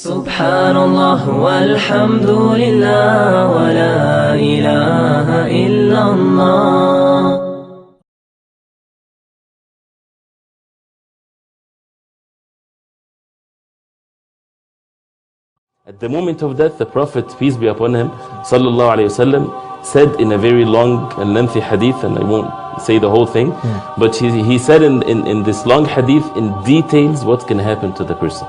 Subhanallah walhamdulillah wa la ilaha illallah. At the moment of death, the Prophet, peace be upon him, sallallahu alayhi wasallam, said in a very long and lengthy hadith, and I won't say the whole thing, but he said in this long hadith in details what's going to happen to the person.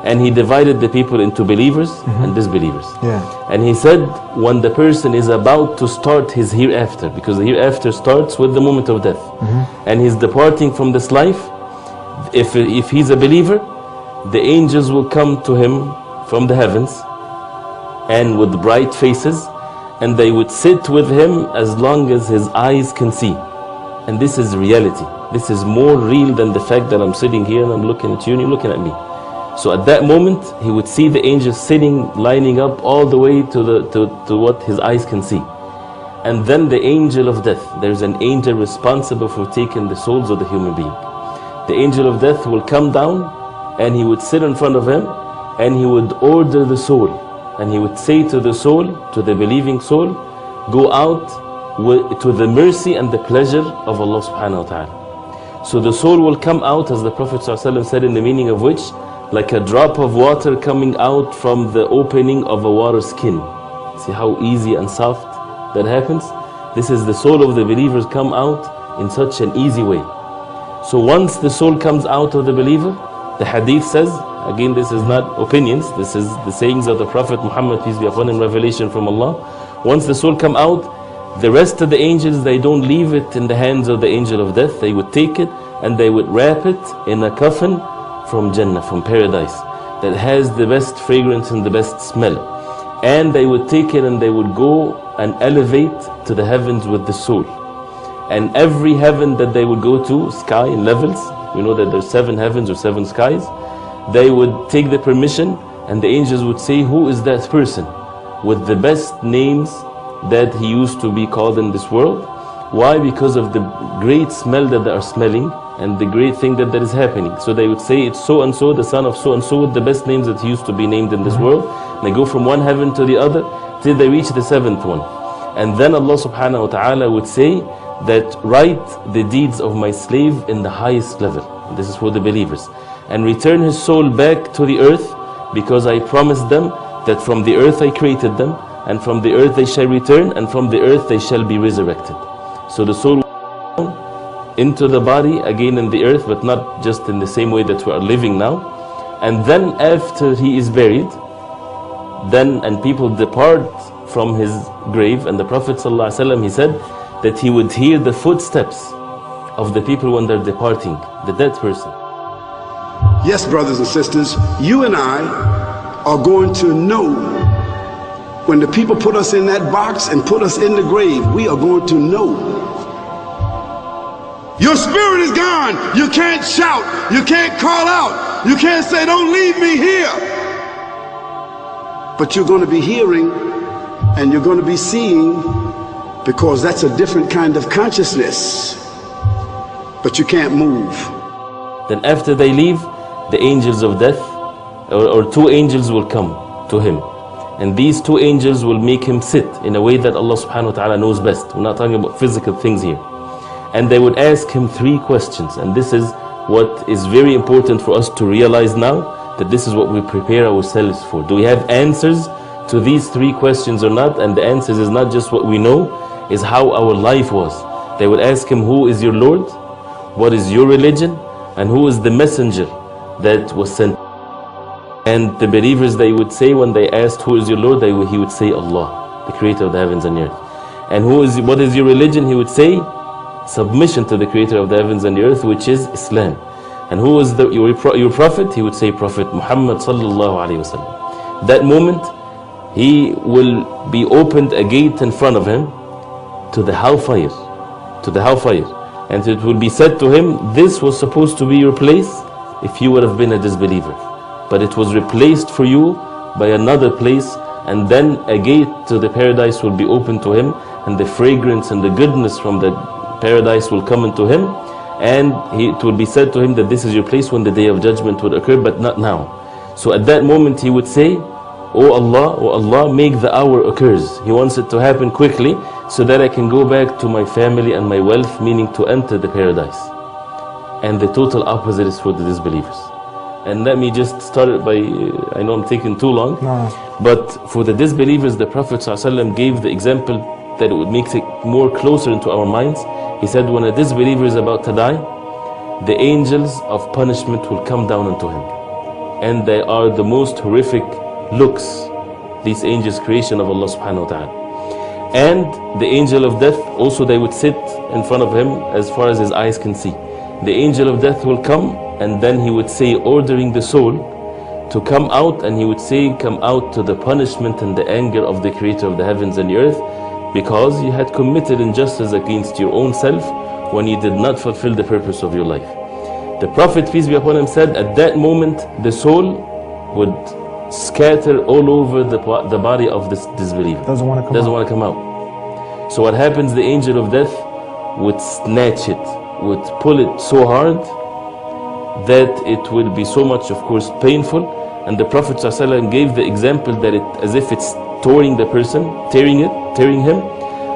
And he divided the people into believers and disbelievers. And he said when the person is about to start his hereafter, because the hereafter starts with the moment of death, and he's departing from this life, if he's a believer, the angels will come to him from the heavens and with bright faces, and they would sit with him as long as his eyes can see. And this is reality. This is more real than the fact that I'm sitting here and I'm looking at you and you're looking at me. So at that moment he would see the angels sitting, lining up all the way to what his eyes can see. And then the angel of death, there's an angel responsible for taking the souls of the human being. The angel of death will come down and he would sit in front of him, and he would order the soul, and he would say to the soul, to the believing soul, go out to the mercy and the pleasure of Allah subhanahu wa ta'ala. So the soul will come out, as the Prophet ﷺ said, in the meaning of which, like a drop of water coming out from the opening of a water skin. See how easy and soft that happens? This is the soul of the believers come out in such an easy way. So once the soul comes out of the believer, the hadith says, again this is not opinions, this is the sayings of the Prophet Muhammad, peace be upon him, revelation from Allah. Once the soul come out, the rest of the angels, they don't leave it in the hands of the angel of death. They would take it and they would wrap it in a coffin from Jannah, from paradise, that has the best fragrance and the best smell. And they would take it and they would go and elevate to the heavens with the soul. And every heaven that they would go to, sky in levels, we know that there's 7 heavens or 7 skies, they would take the permission and the angels would say, who is that person with the best names that he used to be called in this world? Why? Because of the great smell that they are smelling and the great thing that is happening. So they would say, it's so and so, the son of so and so, with the best names that he used to be named in this world. And they go from one heaven to the other till they reach the 7th one. And then Allah subhanahu wa ta'ala would say that write the deeds of my slave in the highest level. And this is for the believers. And return his soul back to the earth, because I promised them that from the earth I created them, and from the earth they shall return, and from the earth they shall be resurrected. So the soul will into the body again in the earth, but not just in the same way that we are living now. And then after he is buried, and people depart from his grave, and the Prophet ﷺ, he said that he would hear the footsteps of the people when they're departing, the dead person. Yes, brothers and sisters, you and I are going to know when the people put us in that box and put us in the grave. We are going to know. Your spirit is gone. You can't shout. You can't call out. You can't say, don't leave me here. But you're going to be hearing and you're going to be seeing, because that's a different kind of consciousness. But you can't move. Then after they leave, the angels of death, or 2 angels will come to him. And these 2 angels will make him sit in a way that Allah subhanahu wa ta'ala knows best. We're not talking about physical things here. And they would ask him 3 questions. And this is what is very important for us to realize now, that this is what we prepare ourselves for. Do we have answers to these 3 questions or not? And the answers is not just what we know, is how our life was. They would ask him, who is your Lord? What is your religion? And who is the messenger that was sent? And the believers, they would say, when they asked who is your Lord, he would say Allah, the creator of the heavens and the earth. And what is your religion? He would say submission to the creator of the heavens and the earth, which is Islam. And who is your prophet? He would say Prophet Muhammad sallallahu alaihi wasallam. That moment he will be opened a gate in front of him to the hellfire, and it will be said to him, this was supposed to be your place if you would have been a disbeliever, but it was replaced for you by another place. And then a gate to the paradise will be opened to him, and the fragrance and the goodness from the paradise will come into him, and it will be said to him that this is your place when the day of judgment would occur, but not now. So at that moment he would say, oh Allah, make the hour occurs. He wants it to happen quickly so that I can go back to my family and my wealth, meaning to enter the paradise. And the total opposite is for the disbelievers. And let me just start it by, I know I'm taking too long, but for the disbelievers, the Prophet ﷺ gave the example that it would make it more closer into our minds. He said, when a disbeliever is about to die, the angels of punishment will come down unto him. And they are the most horrific looks, these angels, creation of Allah subhanahu wa ta'ala. And the angel of death, also they would sit in front of him as far as his eyes can see. The angel of death will come, and then he would say, ordering the soul to come out, and he would say, come out to the punishment and the anger of the creator of the heavens and the earth, because you had committed injustice against your own self when you did not fulfill the purpose of your life. The Prophet, peace be upon him, said at that moment the soul would scatter all over the body of this disbeliever. Doesn't want to come out. So what happens, the angel of death would snatch it, would pull it so hard that it will be so much, of course, painful. And the Prophet ﷺ gave the example that it, as if it's tearing the person, tearing him,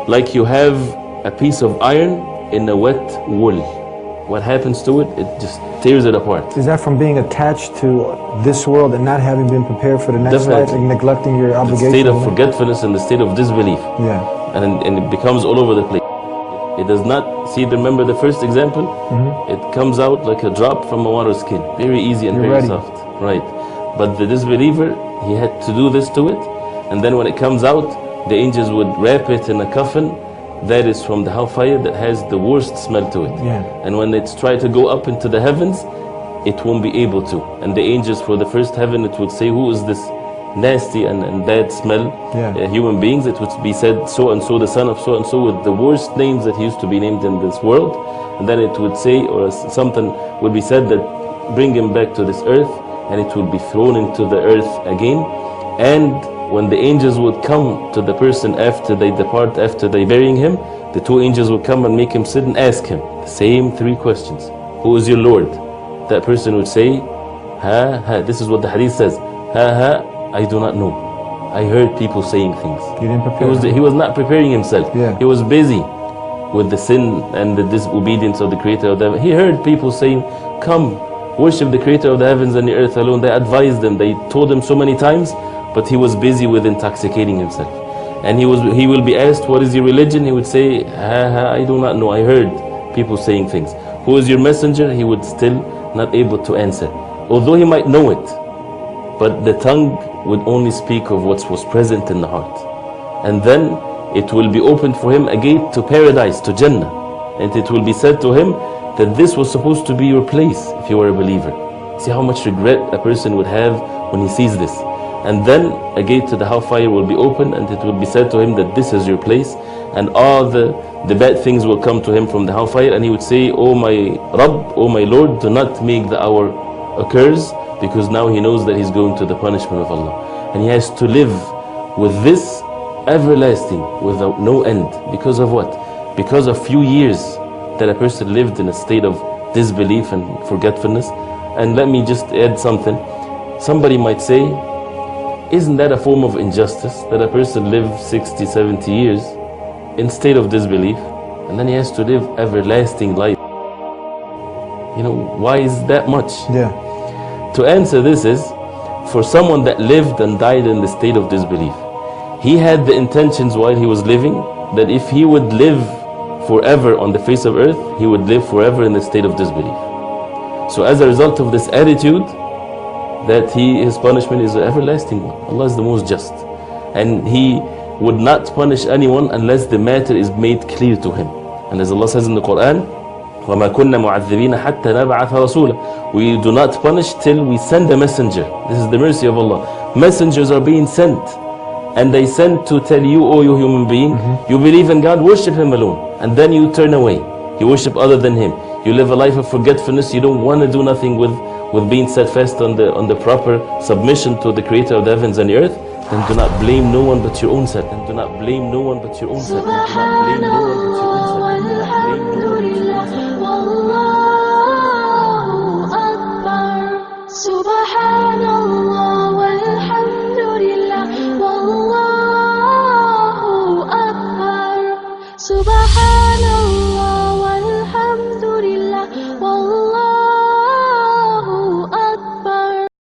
like you have a piece of iron in a wet wool. What happens to it? It just tears it apart. Is that from being attached to this world and not having been prepared for the next life, and neglecting your obligations? The state of forgetfulness and the state of disbelief. Yeah. And it becomes all over the place. It does not, see, remember the first example? It comes out like a drop from a water skin. Very easy and very soft. Right. But the disbeliever, he had to do this to it. And then when it comes out, the angels would wrap it in a coffin that is from the hellfire, that has the worst smell to it. Yeah. And when it's tried to go up into the heavens, it won't be able to. And the angels for the first heaven, it would say, who is this nasty and bad smell? Human beings. It would be said, so and so, the son of so and so, with the worst names that he used to be named in this world. And then it would say, or something would be said, that bring him back to this earth, and it will be thrown into the earth again. And when the angels would come to the person after they depart, after they burying him, the two angels would come and make him sit and ask him the same three questions. Who is your Lord? That person would say, this is what the hadith says, I do not know. I heard people saying things. You didn't prepare. He was not preparing himself. Yeah. He was busy with the sin and the disobedience of the creator of the heavens. He heard people saying, come, worship the creator of the heavens and the earth alone. They advised them, they told him so many times, but he was busy with intoxicating himself. And he will be asked, what is your religion? He would say, I do not know. I heard people saying things. Who is your messenger? He would still not able to answer. Although he might know it, but the tongue would only speak of what was present in the heart. And then it will be opened for him a gate to paradise, to Jannah. And it will be said to him that this was supposed to be your place if you were a believer. See how much regret a person would have when he sees this. And then a gate to the hellfire will be opened, and it will be said to him that this is your place, and all the bad things will come to him from the hellfire, and he would say, oh my Rabb, oh my Lord, do not make the hour occurs, because now he knows that he's going to the punishment of Allah. And he has to live with this everlasting, without no end. Because of what? Because of few years that a person lived in a state of disbelief and forgetfulness. And let me just add something. Somebody might say, isn't that a form of injustice, that a person lives 60, 70 years in state of disbelief, and then he has to live everlasting life? You know, why is that much? Yeah. To answer this is, for someone that lived and died in the state of disbelief, he had the intentions while he was living that if he would live forever on the face of earth, he would live forever in the state of disbelief. So as a result of this attitude, that his punishment is an everlasting one. Allah is the most just, and He would not punish anyone unless the matter is made clear to him. And as Allah says in the Quran, وَمَا كُنَّا مُعَذِّبِينَ حَتَّى نَبْعَثَ رَسُولًا. We do not punish till we send a messenger. This is the mercy of Allah. Messengers are being sent, and they send to tell you, oh you human being, you believe in God, worship Him alone, and then you turn away, you worship other than Him, you live a life of forgetfulness, you don't want to do nothing with being steadfast on the proper submission to the creator of the heavens and the earth. Then do not blame no one but your own self. And do not blame no one but your own self. And do not blame no one but your own self. Wallahu Akbar. Subhanallah. subhanallah.